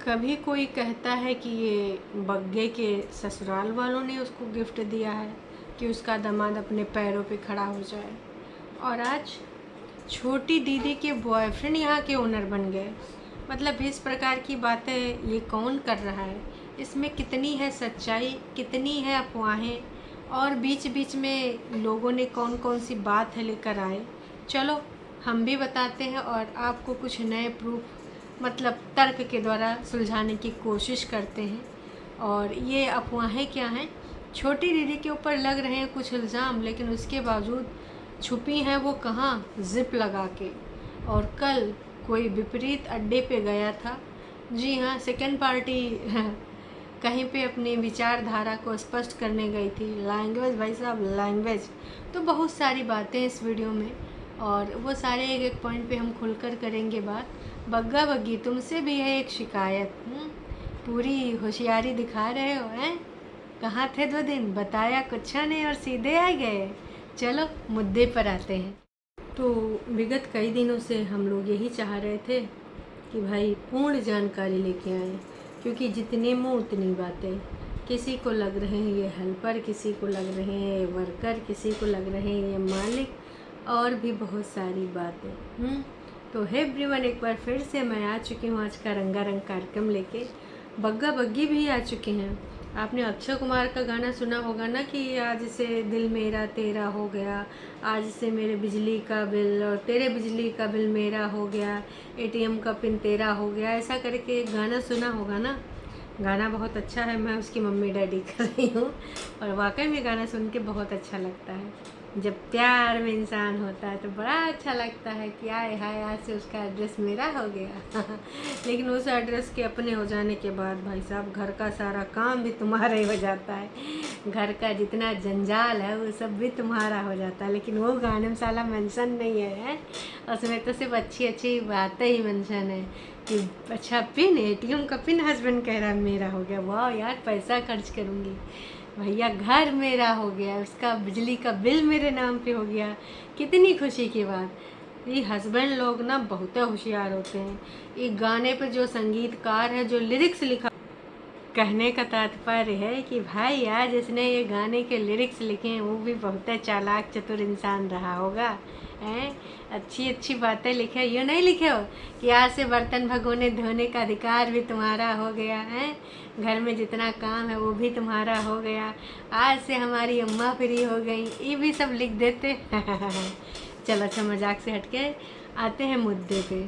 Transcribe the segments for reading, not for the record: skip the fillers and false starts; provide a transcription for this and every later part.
कभी कोई कहता है कि ये बग्गे के ससुराल वालों ने उसको गिफ्ट दिया है कि उसका दामाद अपने पैरों पे खड़ा हो जाए, और आज छोटी दीदी के बॉयफ्रेंड यहाँ के ओनर बन गए। मतलब इस प्रकार की बातें ये कौन कर रहा है? इसमें कितनी है सच्चाई, कितनी है अफवाहें, और बीच बीच में लोगों ने कौन कौन सी बात है लेकर आए। चलो हम भी बताते हैं और आपको कुछ नए प्रूफ मतलब तर्क के द्वारा सुलझाने की कोशिश करते हैं। और ये अफवाहें क्या हैं? छोटी दीदी के ऊपर लग रहे हैं कुछ इल्ज़ाम, लेकिन उसके बावजूद छुपी हैं वो कहाँ? जिप लगा के। और कल कोई विपरीत अड्डे पे गया था। जी हाँ, सेकंड पार्टी कहीं पे अपनी विचारधारा को स्पष्ट करने गई थी। लैंग्वेज भाई साहब, लैंग्वेज। तो बहुत सारी बातें इस वीडियो में, और वो सारे एक एक पॉइंट पे हम खुलकर करेंगे बात। बग्गा बग्गी, तुमसे भी है एक शिकायत। पूरी होशियारी दिखा रहे हो हैं? कहाँ थे 2 दिन? बताया कुछ नहीं और सीधे आ गए। चलो मुद्दे पर आते हैं। तो विगत कई दिनों से हम लोग यही चाह रहे थे कि भाई पूर्ण जानकारी लेके आए, क्योंकि जितने मुँह उतनी बातें। किसी को लग रहे हैं ये हेल्पर, किसी को लग रहे हैं ये वर्कर, किसी को लग रहे हैं ये मालिक, और भी बहुत सारी बातें। तो हे एवरीवन, एक बार फिर से मैं आ चुकी हूँ आज का रंगारंग कार्यक्रम लेके। बग्गा बग्गी भी आ चुके हैं। आपने अक्षय कुमार का गाना सुना होगा ना कि आज से दिल मेरा तेरा हो गया, आज से मेरे बिजली का बिल और तेरे बिजली का बिल मेरा हो गया, एटीएम का पिन तेरा हो गया, ऐसा करके गाना सुना होगा ना। गाना बहुत अच्छा है, मैं उसकी मम्मी डैडी कर रही हूँ, और वाकई में गाना सुन के बहुत अच्छा लगता है। जब प्यार में इंसान होता है तो बड़ा अच्छा लगता है कि आए हाय, आज से उसका एड्रेस मेरा हो गया। लेकिन उस एड्रेस के अपने हो जाने के बाद भाई साहब, घर का सारा काम भी तुम्हारा ही हो जाता है। घर का जितना जंजाल है वो सब भी तुम्हारा हो जाता है। लेकिन वो गाने में साला मेंशन नहीं है, उसमें तो सिर्फ अच्छी अच्छी बातें ही मेंशन है कि अच्छा पिन, एटीएम का पिन हस्बैंड कह रहा है मेरा हो गया। वाह यार, पैसा खर्च करूँगी। भैया घर मेरा हो गया, उसका बिजली का बिल मेरे नाम पे हो गया। कितनी खुशी की बात। ये हस्बैंड लोग ना बहुत होशियार होते हैं। ये गाने पे जो संगीतकार है, जो लिरिक्स लिखा, कहने का तात्पर्य है कि भाई यार जिसने ये गाने के लिरिक्स लिखे हैं वो भी बहुत चालाक चतुर इंसान रहा होगा। हैं? अच्छी अच्छी बातें लिखे, यूँ नहीं लिखे हो कि आज से बर्तन भगोने धोने का अधिकार भी तुम्हारा हो गया है, घर में जितना काम है वो भी तुम्हारा हो गया, आज से हमारी अम्मा फ्री हो गई, ये भी सब लिख देते। चलो अच्छा, मजाक से हटके आते हैं मुद्दे पे।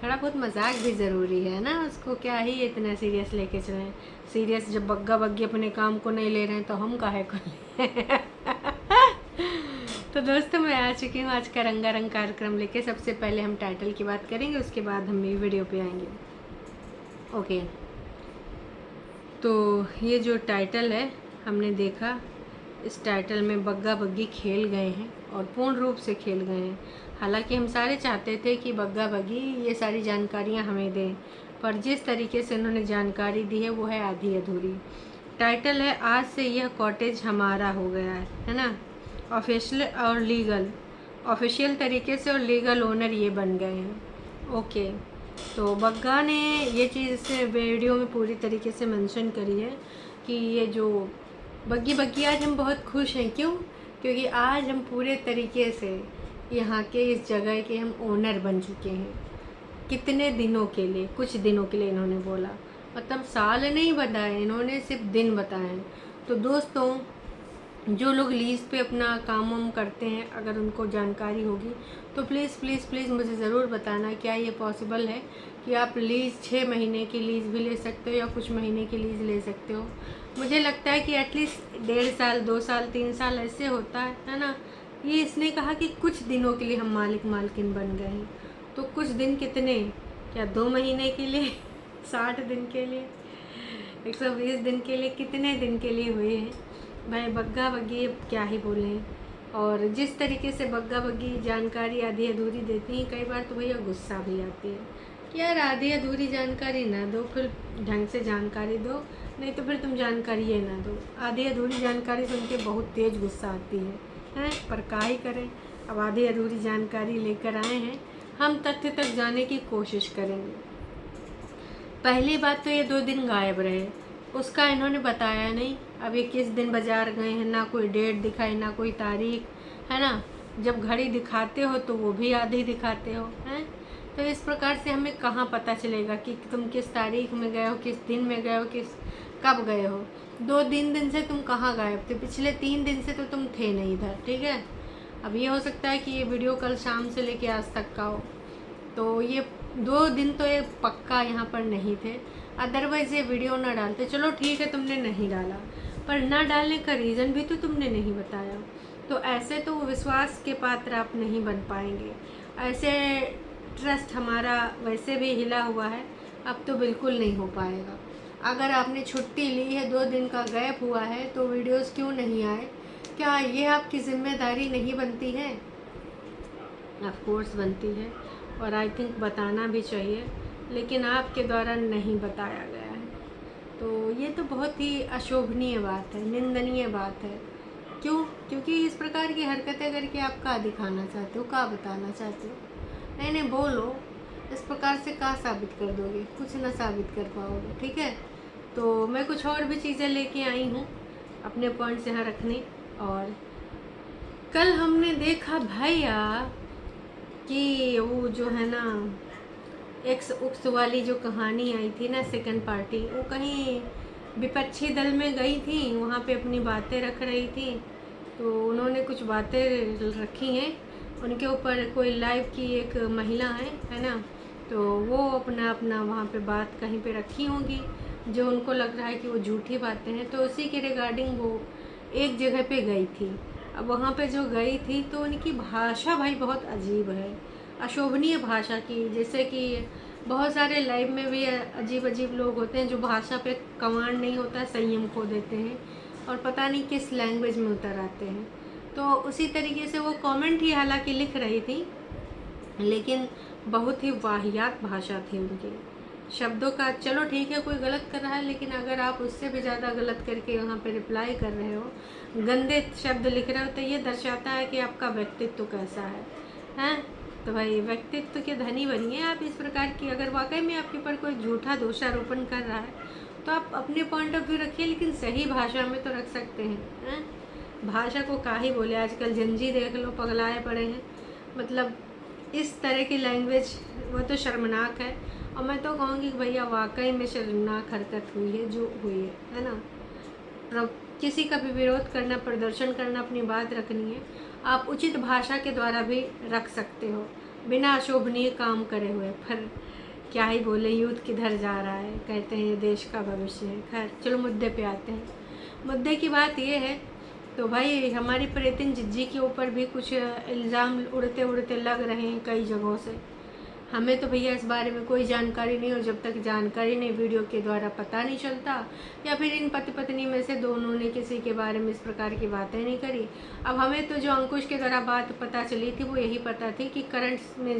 थोड़ा बहुत मजाक भी ज़रूरी है ना, उसको क्या ही इतना सीरियस लेके चलें। सीरियस जब बग्गा बग्गी अपने काम को नहीं ले रहे हैं तो हम काहे को लें। तो दोस्तों, मैं आ चुकी हूँ आज का रंगारंग कार्यक्रम लेके। सबसे पहले हम टाइटल की बात करेंगे, उसके बाद हम ये वीडियो पे आएंगे। ओके, तो ये जो टाइटल है हमने देखा, इस टाइटल में बग्गा बग्गी खेल गए हैं और पूर्ण रूप से खेल गए हैं। हालांकि हम सारे चाहते थे कि बग्गा बग्गी ये सारी जानकारियां हमें दें, पर जिस तरीके से उन्होंने जानकारी दी है वो है आधी अधूरी। टाइटल है आज से यह कॉटेज हमारा हो गया है ना। ऑफिशियल और लीगल, ऑफिशियल तरीके से और लीगल ओनर ये बन गए हैं। ओके, तो बग्गा ने ये चीज़ वीडियो में पूरी तरीके से मेंशन करी है कि ये जो बग्गी बग्गी, आज हम बहुत खुश हैं। क्यों? क्योंकि आज हम पूरे तरीके से यहाँ के इस जगह के हम ओनर बन चुके हैं। कितने दिनों के लिए? कुछ दिनों के लिए इन्होंने बोला, मतलब साल नहीं बताए इन्होंने, सिर्फ दिन बताए। तो दोस्तों, जो लोग लीज़ पे अपना काम वाम करते हैं, अगर उनको जानकारी होगी तो प्लीज़ प्लीज़ प्लीज़ मुझे ज़रूर बताना, क्या ये पॉसिबल है कि आप लीज़ 6 महीने की लीज़ भी ले सकते हो या कुछ महीने की लीज़ ले सकते हो। मुझे लगता है कि एटलीस्ट 1.5 साल, 2 साल, 3 साल ऐसे होता है ना। ये इसने कहा कि कुछ दिनों के लिए हम मालिक मालकिन बन गए हैं। तो कुछ दिन कितने? क्या 2 महीने के लिए? 60 दिन के लिए? 120 दिन के लिए? कितने दिन के लिए हुए हैं भाई? बग्गा बग्गी अब क्या ही बोलें। और जिस तरीके से बग्गा बग्गी जानकारी आधी अधूरी देती हैं, कई बार तो भैया गुस्सा भी आती है कि यार आधी अधूरी जानकारी ना दो, फिर ढंग से जानकारी दो, नहीं तो फिर तुम जानकारी ये ना दो। आधी अधूरी जानकारी सुन के बहुत तेज़ गुस्सा आती है, पर क्या ही करें। अब आधी अधूरी जानकारी लेकर आए हैं, हम तथ्य तक जाने की कोशिश करेंगे। पहली बात तो ये 2 दिन गायब रहे, उसका इन्होंने बताया नहीं। अब ये किस दिन बाज़ार गए हैं, ना कोई डेट दिखाई, ना कोई तारीख, है ना। जब घड़ी दिखाते हो तो वो भी आधी दिखाते हो, हैं। तो इस प्रकार से हमें कहाँ पता चलेगा कि तुम किस तारीख में गए हो, किस दिन में गए हो, कब गए हो। 2-3 दिन से तुम कहाँ गायब थे? पिछले 3 दिन से तो तुम थे नहीं इधर, ठीक है। अब ये हो सकता है कि ये वीडियो कल शाम से लेके आज तक का हो, तो ये 2 दिन तो ये पक्का यहाँ पर नहीं थे, अदरवाइज़ ये वीडियो ना डालते। चलो ठीक है, तुमने नहीं डाला, पर ना डालने का रीज़न भी तो तुमने नहीं बताया। तो ऐसे तो विश्वास के पात्र आप नहीं बन पाएंगे। ऐसे ट्रस्ट हमारा वैसे भी हिला हुआ है, अब तो बिल्कुल नहीं हो पाएगा। अगर आपने छुट्टी ली है, 2 दिन का गैप हुआ है, तो वीडियोस क्यों नहीं आए? क्या ये आपकी जिम्मेदारी नहीं बनती है? ऑफ कोर्स बनती है, और आई थिंक बताना भी चाहिए, लेकिन आपके द्वारा नहीं बताया गया है। तो ये तो बहुत ही अशोभनीय बात है, निंदनीय बात है। क्यों? क्योंकि इस प्रकार की हरकतें करके आप क्या दिखाना चाहते हो, क्या बताना चाहते हो? नहीं नहीं, बोलो। इस प्रकार से क्या साबित कर दोगे? कुछ ना साबित कर पाओगे, ठीक है। तो मैं कुछ और भी चीज़ें लेके आई हूँ अपने पॉइंट्स यहाँ रखने। और कल हमने देखा भैया कि वो जो है ना, एक्स उक्स वाली जो कहानी आई थी ना, सेकंड पार्टी, वो कहीं विपक्षी दल में गई थी, वहाँ पे अपनी बातें रख रही थी। तो उन्होंने कुछ बातें रखी हैं, उनके ऊपर कोई लाइव की एक महिला है ना, तो वो अपना वहाँ पे बात कहीं पे रखी होंगी जो उनको लग रहा है कि वो झूठी बातें हैं। तो उसी के रिगार्डिंग वो एक जगह पे गई थी। अब वहाँ पे जो गई थी तो उनकी भाषा भाई बहुत अजीब है, अशोभनीय भाषा की। जैसे कि बहुत सारे लाइव में भी अजीब अजीब लोग होते हैं जो भाषा पे कमांड नहीं होता, संयम खो देते हैं और पता नहीं किस लैंग्वेज में उतर आते हैं। तो उसी तरीके से वो कमेंट ही हालांकि लिख रही थी, लेकिन बहुत ही वाहियात भाषा थी उनकी शब्दों का। चलो ठीक है, कोई गलत कर रहा है, लेकिन अगर आप उससे भी ज़्यादा गलत करके वहाँ पे रिप्लाई कर रहे हो, गंदे शब्द लिख रहे हो, तो ये दर्शाता है कि आपका व्यक्तित्व कैसा है, हैं। तो भाई व्यक्तित्व के धनी बनिए आप। इस प्रकार की अगर वाकई में आपके ऊपर कोई झूठा दोषारोपण कर रहा है तो आप अपने पॉइंट ऑफ व्यू रखिए, लेकिन सही भाषा में तो रख सकते हैं। भाषा को काहे बोले, आजकल जंजी देख लो, पगलाए पड़े हैं। मतलब इस तरह की लैंग्वेज वो तो शर्मनाक है। और मैं तो कहूँगी कि भैया वाकई में शर्मनाक हरकत हुई है जो हुई है ना। किसी का भी विरोध करना, प्रदर्शन करना, अपनी बात रखनी है, आप उचित भाषा के द्वारा भी रख सकते हो, बिना अशोभनीय काम करे हुए। पर क्या ही बोले, यूथ किधर जा रहा है, कहते हैं ये देश का भविष्य है। खैर चलो मुद्दे पे आते हैं। मुद्दे की बात ये है, तो भाई हमारी प्रीतिन जिज्जी के ऊपर भी कुछ इल्ज़ाम उड़ते उड़ते लग रहे हैं कई जगहों से। हमें तो भैया इस बारे में कोई जानकारी नहीं, और जब तक जानकारी नहीं, वीडियो के द्वारा पता नहीं चलता, या फिर इन पति पत्नी में से दोनों ने किसी के बारे में इस प्रकार की बातें नहीं करी। अब हमें तो जो अंकुश के द्वारा बात पता चली थी वो यही पता थी कि करंट में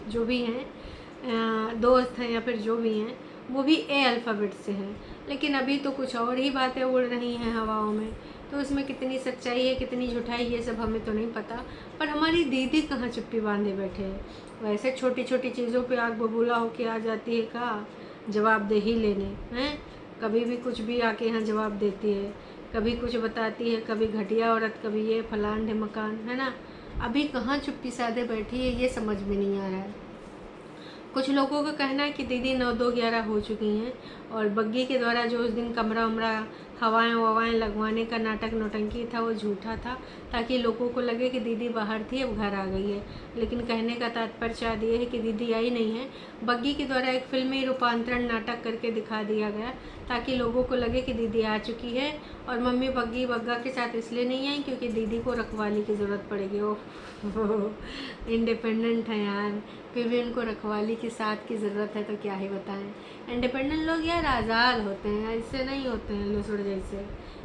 जो भी हैं दोस्त हैं या फिर जो भी हैं, वो भी ए अल्फ़ाबेट से हैं। लेकिन अभी तो कुछ और ही बातें उड़ रही हैं हवाओं में। तो उसमें कितनी सच्चाई है, कितनी झूठाई, ये सब हमें तो नहीं पता। पर हमारी दीदी कहाँ चुप्पी बांधे बैठे हैं। वैसे छोटी छोटी चीज़ों पे आग बबूला होके आ जाती है, का जवाबदेही लेने हैं। कभी भी कुछ भी आके यहाँ जवाब देती है, कभी कुछ बताती है, कभी घटिया औरत, कभी ये फलान ढिमकान, है ना। अभी कहाँ चुप्पी साधे बैठी है, ये समझ में नहीं आ रहा है। कुछ लोगों का कहना है कि दीदी 9-2-11 हो चुकी हैं, और बग्गी के द्वारा जो उस दिन कमरा उमरा हवाएं ववाएं लगवाने का नाटक नौटंकी था वो झूठा था, ताकि लोगों को लगे कि दीदी बाहर थी अब घर आ गई है। लेकिन कहने का तात्पर्य ये है कि दीदी आई नहीं है। बग्गी के द्वारा एक फिल्मी रूपांतरण नाटक करके दिखा दिया गया ताकि लोगों को लगे कि दीदी आ चुकी है। और मम्मी बग्गी बग्गा के साथ इसलिए नहीं आई क्योंकि दीदी को रखवाली की ज़रूरत पड़ेगी। वो इंडिपेंडेंट है यार, फिर भी उनको रखवाली की साथ की ज़रूरत है, तो क्या ही बताएं। इंडिपेंडेंट लोग यार आज़ाद होते हैं, ऐसे नहीं होते हैं लुसुड़ जैसे।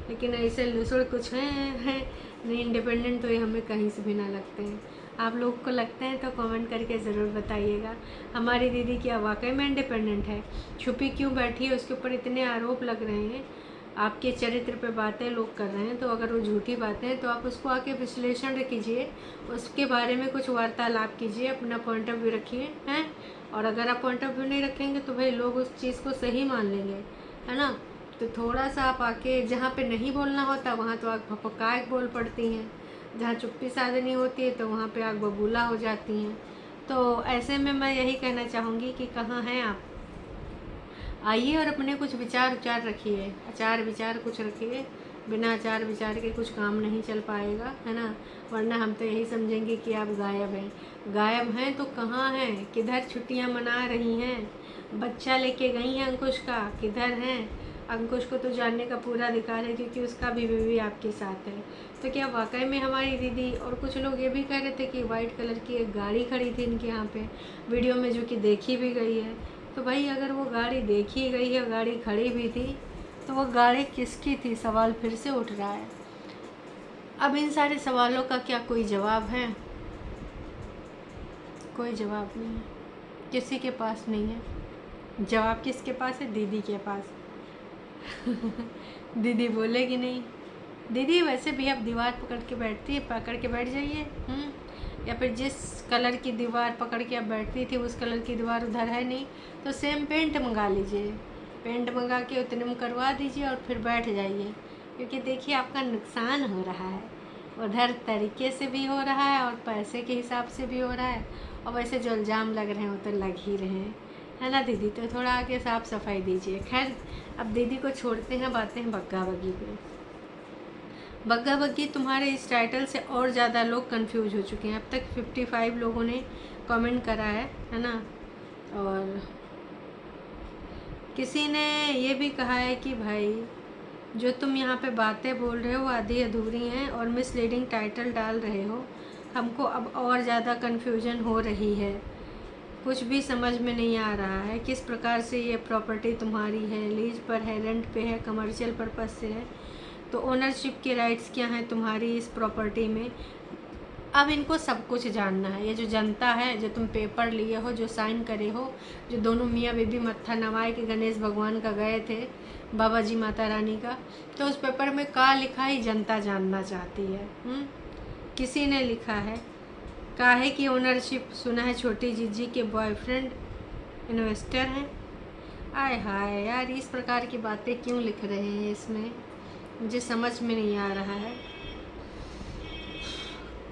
लेकिन ऐसे लुसुड़ कुछ हैं नहीं इंडिपेंडेंट, तो ये हमें कहीं से भी ना लगते हैं। आप लोग को लगते हैं तो कमेंट करके ज़रूर बताइएगा। हमारी दीदी क्या वाकई में इंडिपेंडेंट है? छुपी क्यों बैठी है? उसके ऊपर इतने आरोप लग रहे हैं, आपके चरित्र पे बातें लोग कर रहे हैं। तो अगर वो झूठी बातें हैं तो आप उसको आके विश्लेषण कीजिए, उसके बारे में कुछ वार्तालाप कीजिए, अपना पॉइंट ऑफ व्यू रखिए हैं। और अगर आप पॉइंट ऑफ व्यू नहीं रखेंगे तो भाई लोग उस चीज़ को सही मान लेंगे, है ना। तो थोड़ा सा आप आके जहाँ पे नहीं बोलना होता वहाँ तो आग भपकाए बोल पड़ती हैं, जहाँ चुप्पी साधनी होती है तो वहाँ पे आग बबूला हो जाती हैं। तो ऐसे में मैं यही कहना चाहूँगी कि कहाँ हैं आप, आइए और अपने कुछ विचार रखिए, आचार विचार कुछ रखिए। बिना आचार विचार के कुछ काम नहीं चल पाएगा, है ना। वरना हम तो यही समझेंगे कि आप गायब हैं तो कहाँ हैं, किधर छुट्टियां मना रही हैं। बच्चा लेके गई हैं अंकुश का, किधर हैं। अंकुश को तो जानने का पूरा अधिकार है क्योंकि उसका भी बेबी आपके साथ है। तो क्या वाकई में हमारी दीदी, और कुछ लोग ये भी कह रहे थे कि वाइट कलर की एक गाड़ी खड़ी थी इनके यहाँ पे वीडियो में, जो कि देखी भी गई है। तो भाई अगर वो गाड़ी देखी गई है, गाड़ी खड़ी भी थी, तो वो गाड़ी किसकी थी, सवाल फिर से उठ रहा है। अब इन सारे सवालों का क्या कोई जवाब है? कोई जवाब नहीं है, किसी के पास नहीं है। जवाब किसके पास है? दीदी के पास। दीदी बोलेगी नहीं। दीदी वैसे भी अब दीवार पकड़ के बैठती है, पकड़ के बैठ जाइए। या फिर जिस कलर की दीवार पकड़ के आप बैठती थी उस कलर की दीवार उधर है नहीं, तो सेम पेंट मंगा लीजिए, पेंट मंगा के उतने में करवा दीजिए और फिर बैठ जाइए। क्योंकि देखिए आपका नुकसान हो रहा है, उधर तरीके से भी हो रहा है और पैसे के हिसाब से भी हो रहा है, और वैसे जो इल्ज़ाम लग रहे हैं वो तो लग ही रहे हैं, है ना दीदी। तो थोड़ा आगे साफ सफाई दीजिए। खैर अब दीदी को छोड़ते हैं, बातें हैं बग्गा बग्गी पे। बग्गा बग्गी तुम्हारे इस टाइटल से और ज़्यादा लोग कंफ्यूज हो चुके हैं। अब तक 55 लोगों ने कमेंट करा है ना। और किसी ने ये भी कहा है कि भाई जो तुम यहाँ पे बातें बोल रहे हो वो आधी अधूरी हैं और मिसलीडिंग टाइटल डाल रहे हो। हमको अब और ज़्यादा कन्फ्यूजन हो रही है, कुछ भी समझ में नहीं आ रहा है किस प्रकार से ये प्रॉपर्टी तुम्हारी है, लीज पर है, रेंट पे है, कमर्शियल पर्पस से है, तो ओनरशिप के राइट्स क्या हैं तुम्हारी इस प्रॉपर्टी में। अब इनको सब कुछ जानना है। ये जो जनता है, जो तुम पेपर लिए हो, जो साइन करे हो, जो दोनों मियाँ बीबी मत्था नवाए के गणेश भगवान का गए थे, बाबा जी माता रानी का, तो उस पेपर में क्या लिखा है जनता जानना चाहती है। किसी ने लिखा है काहे की ओनरशिप, सुना है छोटी जीजी के बॉयफ्रेंड इन्वेस्टर हैं। आय हाय यार, इस प्रकार की बातें क्यों लिख रहे हैं इसमें, मुझे समझ में नहीं आ रहा है।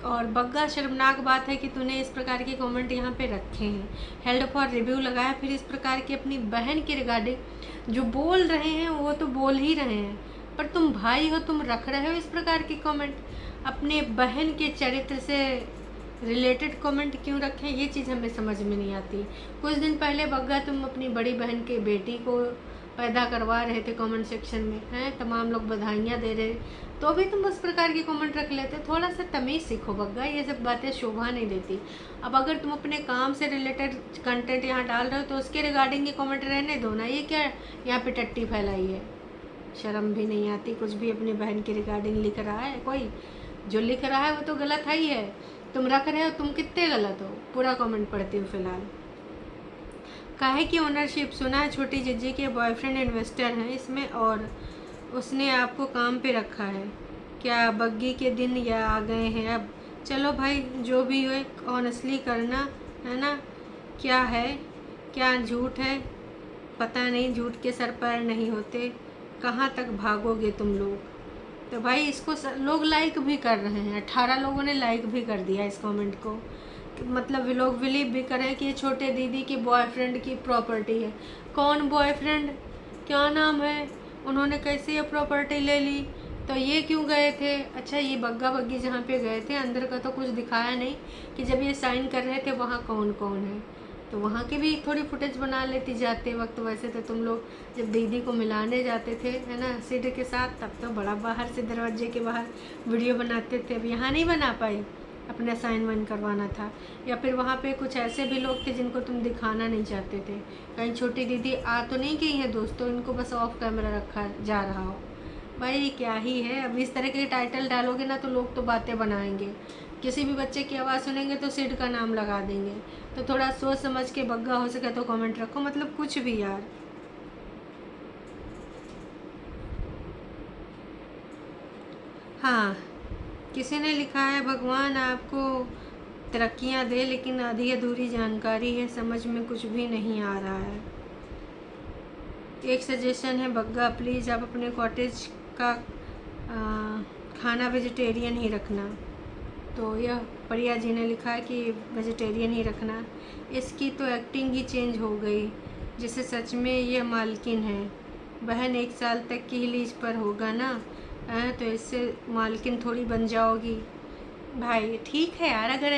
और बग्गा शर्मनाक बात है कि तूने इस प्रकार के कमेंट यहाँ पे रखे हैं, हेल्ड फॉर रिव्यू लगाया, फिर इस प्रकार की अपनी बहन के रिगार्डिंग जो बोल रहे हैं वो तो बोल ही रहे हैं, पर तुम भाई हो, तुम रख रहे हो इस प्रकार के कमेंट। अपने बहन के चरित्र से रिलेटेड कमेंट क्यों रखें, ये चीज़ हमें समझ में नहीं आती। कुछ दिन पहले बग्गा तुम अपनी बड़ी बहन के बेटी को पैदा करवा रहे थे कमेंट सेक्शन में, हैं तमाम लोग बधाइयाँ दे रहे, तो भी तुम उस प्रकार के कमेंट रख लेते। थोड़ा सा तमीज़ सीखो बग्गा, ये सब बातें शोभा नहीं देती। अब अगर तुम अपने काम से रिलेटेड कंटेंट यहाँ डाल रहे हो तो उसके रिगार्डिंग ये कमेंट रहने दो ना, ये क्या यहाँ पे टट्टी फैलाई है, शर्म भी नहीं आती। कुछ भी अपनी बहन के रिगार्डिंग लिख रहा है कोई, जो लिख रहा है वो तो गलत है ही है, तुम रख रहे हो, तुम कितने गलत हो। पूरा कमेंट पढ़ती हूँ फिलहाल। काहे की ओनरशिप, सुना है छोटी जीजी के बॉयफ्रेंड इन्वेस्टर हैं इसमें और उसने आपको काम पे रखा है, क्या बग्गी के दिन या आ गए हैं अब। चलो भाई जो भी हो ऑनेस्टली करना, है ना। क्या है क्या झूठ है पता नहीं, झूठ के सर पैर नहीं होते, कहाँ तक भागोगे तुम लोग। तो भाई इसको लोग लाइक भी कर रहे हैं, 18 लोगों ने लाइक भी कर दिया इस कमेंट को। मतलब लोग बिलीव भी करें कि ये छोटे दीदी की बॉयफ्रेंड की प्रॉपर्टी है। कौन बॉयफ्रेंड, क्या नाम है, उन्होंने कैसे ये प्रॉपर्टी ले ली, तो ये क्यों गए थे। अच्छा ये बग्गा बग्गी जहाँ पे गए थे अंदर का तो कुछ दिखाया नहीं कि जब ये साइन कर रहे थे वहाँ कौन कौन है, तो वहाँ की भी थोड़ी फुटेज बना लेती जाते वक्त। वैसे तो तुम लोग जब दीदी को मिलाने जाते थे, है ना, सिड के साथ, तब तो बड़ा बाहर से दरवाजे के बाहर वीडियो बनाते थे। अब यहाँ नहीं बना पाए, अपना साइन वाइन करवाना था। या फिर वहाँ पे कुछ ऐसे भी लोग थे जिनको तुम दिखाना नहीं चाहते थे। कहीं छोटी दीदी आ तो नहीं गई है दोस्तों, इनको बस ऑफ कैमरा रखा जा रहा हो। भाई क्या ही है, अब इस तरह के टाइटल डालोगे ना तो लोग तो बातें बनाएंगे, किसी भी बच्चे की आवाज़ सुनेंगे तो सिड का नाम लगा देंगे। तो थोड़ा सोच समझ के बग्गा हो सके तो कमेंट रखो, मतलब कुछ भी यार। हाँ किसी ने लिखा है भगवान आपको तरक्कियां दे, लेकिन आधी अधूरी जानकारी है, समझ में कुछ भी नहीं आ रहा है। एक सजेशन है बग्गा, प्लीज़ आप अपने कॉटेज का खाना वेजिटेरियन ही रखना। तो यह प्रिया जी ने लिखा है कि वेजिटेरियन ही रखना। इसकी तो एक्टिंग ही चेंज हो गई, जैसे सच में यह मालकिन है। बहन 1 साल तक की ही लीज पर होगा ना, तो इससे मालकिन थोड़ी बन जाओगी। भाई ठीक है यार, अगर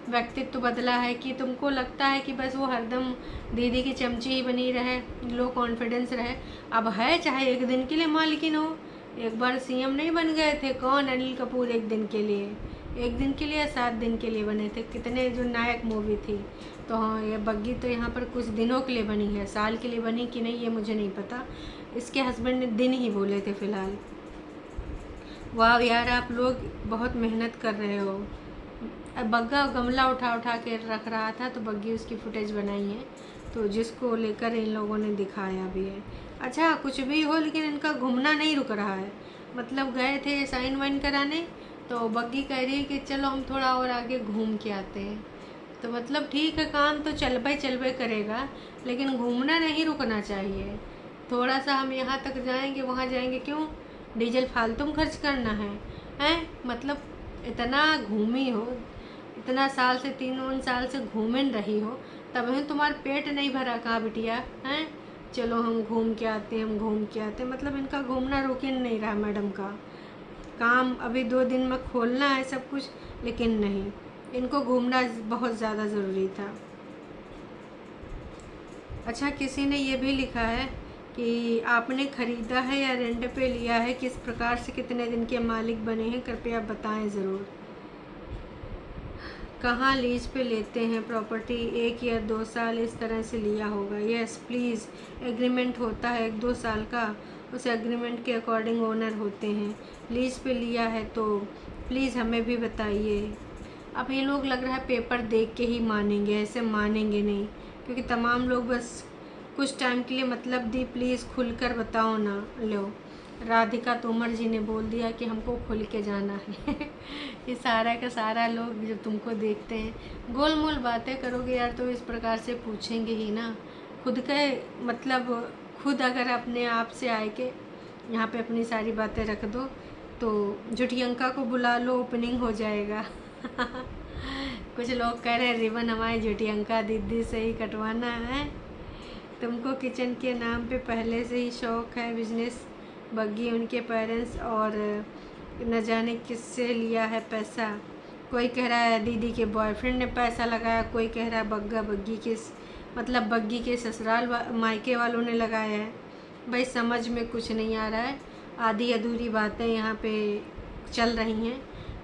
व्यक्तित्व तो बदला है कि तुमको लगता है कि बस वो हरदम दीदी की चमची ही बनी रहे, लो कॉन्फिडेंस रहे। अब है चाहे 1 दिन के लिए मालकिन हो, एक बार सीएम नहीं बन गए थे कौन, अनिल कपूर 1 दिन के लिए, 1 दिन के लिए 7 दिन के लिए बने थे, कितने जो नायक मूवी थी। तो हाँ, ये बग्गी तो यहाँ पर कुछ दिनों के लिए बनी है, साल के लिए बनी कि नहीं ये मुझे नहीं पता। इसके हस्बैंड ने दिन ही बोले थे फ़िलहाल। वाह यार, आप लोग बहुत मेहनत कर रहे हो। अब बग्गा गमला उठा उठा के रख रहा था, तो बग्गी उसकी फुटेज बनाई है, तो जिसको लेकर इन लोगों ने दिखाया भी है। अच्छा कुछ भी हो, लेकिन इनका घूमना नहीं रुक रहा है। मतलब गए थे साइन वाइन कराने, तो बग्गी कह रही है कि चलो हम थोड़ा और आगे घूम के आते हैं। तो मतलब ठीक है, काम तो चलबे करेगा, लेकिन घूमना नहीं रुकना चाहिए। थोड़ा सा हम यहाँ तक जाएंगे वहाँ जाएंगे, क्यों डीजल फालतू में खर्च करना है? हैं मतलब इतना घूमी हो, इतना साल से 3 साल से घूमन रही हो, तब ही तुम्हारा पेट नहीं भरा कहाँ बिटिया? हैं चलो हम घूम के आते हैं, हम घूम के आते हैं। मतलब इनका घूमना रुक ही नहीं रहा मैडम का। काम अभी 2 दिन में खोलना है सब कुछ, लेकिन नहीं, इनको घूमना बहुत ज़्यादा ज़रूरी था। अच्छा किसी ने ये भी लिखा है कि आपने ख़रीदा है या रेंट पे लिया है, किस प्रकार से कितने दिन के मालिक बने हैं, कृपया बताएं ज़रूर। कहाँ लीज पे लेते हैं प्रॉपर्टी, 1 या 2 साल इस तरह से लिया होगा? यस प्लीज़, एग्रीमेंट होता है 1-2 साल का, उस एग्रीमेंट के अकॉर्डिंग ओनर होते हैं। लीज पे लिया है तो प्लीज़ हमें भी बताइए। अब ये लोग लग रहा है पेपर देख के ही मानेंगे, ऐसे मानेंगे नहीं, क्योंकि तमाम लोग बस कुछ टाइम के लिए मतलब दी, प्लीज़ खुलकर बताओ ना। लो राधिका तोमर जी ने बोल दिया कि हमको खुल के जाना है। ये सारा का सारा लोग जब तुमको देखते हैं गोल मोल बातें करोगे यार, तो इस प्रकार से पूछेंगे ही ना। खुद के मतलब खुद अगर अपने आप से आए के यहाँ पे अपनी सारी बातें रख दो, तो झुटियंका को बुला लो, ओपनिंग हो जाएगा। कुछ लोग कह रहे हैं रिबन हमारी झुटियंका दीदी से ही कटवाना है। तुमको किचन के नाम पे पहले से ही शौक़ है, बिजनेस बग्गी उनके पेरेंट्स और न जाने किससे लिया है पैसा। कोई कह रहा है दीदी के बॉयफ्रेंड ने पैसा लगाया, कोई कह रहा है बग्गा बग्गी के मतलब बग्गी के ससुराल मायके वालों ने लगाया है। भाई समझ में कुछ नहीं आ रहा है, आधी अधूरी बातें यहाँ पे चल रही हैं।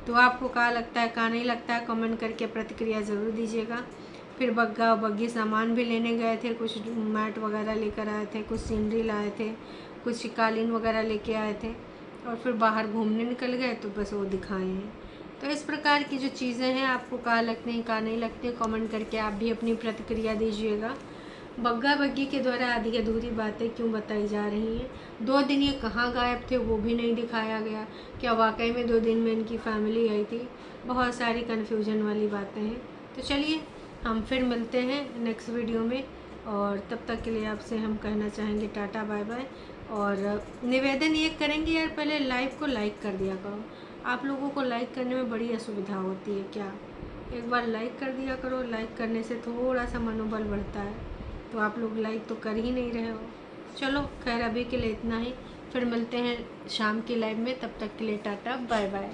तो आपको क्या लगता है, क्या नहीं लगता है, कमेंट करके प्रतिक्रिया ज़रूर दीजिएगा। फिर बग्गा और बग्गी सामान भी लेने गए थे, कुछ मैट वगैरह लेकर आए थे, कुछ सीनरी लाए थे, कुछ कालीन वगैरह लेके आए थे, और फिर बाहर घूमने निकल गए, तो बस वो दिखाए हैं। तो इस प्रकार की जो चीज़ें हैं आपको क्या लगती हैं, क्या नहीं लगती है, कमेंट करके आप भी अपनी प्रतिक्रिया दीजिएगा। बग्गा बग्गी के द्वारा आधी अधूरी बातें क्यों बताई जा रही हैं? 2 दिन ये कहाँ गायब थे वो भी नहीं दिखाया गया, क्या वाकई में 2 दिन में इनकी फैमिली आई थी? बहुत सारी कन्फ्यूजन वाली बातें हैं। तो चलिए हम फिर मिलते हैं नेक्स्ट वीडियो में, और तब तक के लिए आपसे हम कहना चाहेंगे टाटा बाय बाय। और निवेदन ये करेंगे यार, पहले लाइव को लाइक कर दिया करो। आप लोगों को लाइक करने में बड़ी असुविधा होती है क्या? एक बार लाइक कर दिया करो, लाइक करने से थोड़ा सा मनोबल बढ़ता है, तो आप लोग लाइक तो कर ही नहीं रहे हो। चलो खैर अभी के लिए इतना ही, फिर मिलते हैं शाम की लाइव में, तब तक के लिए टाटा बाय बाय।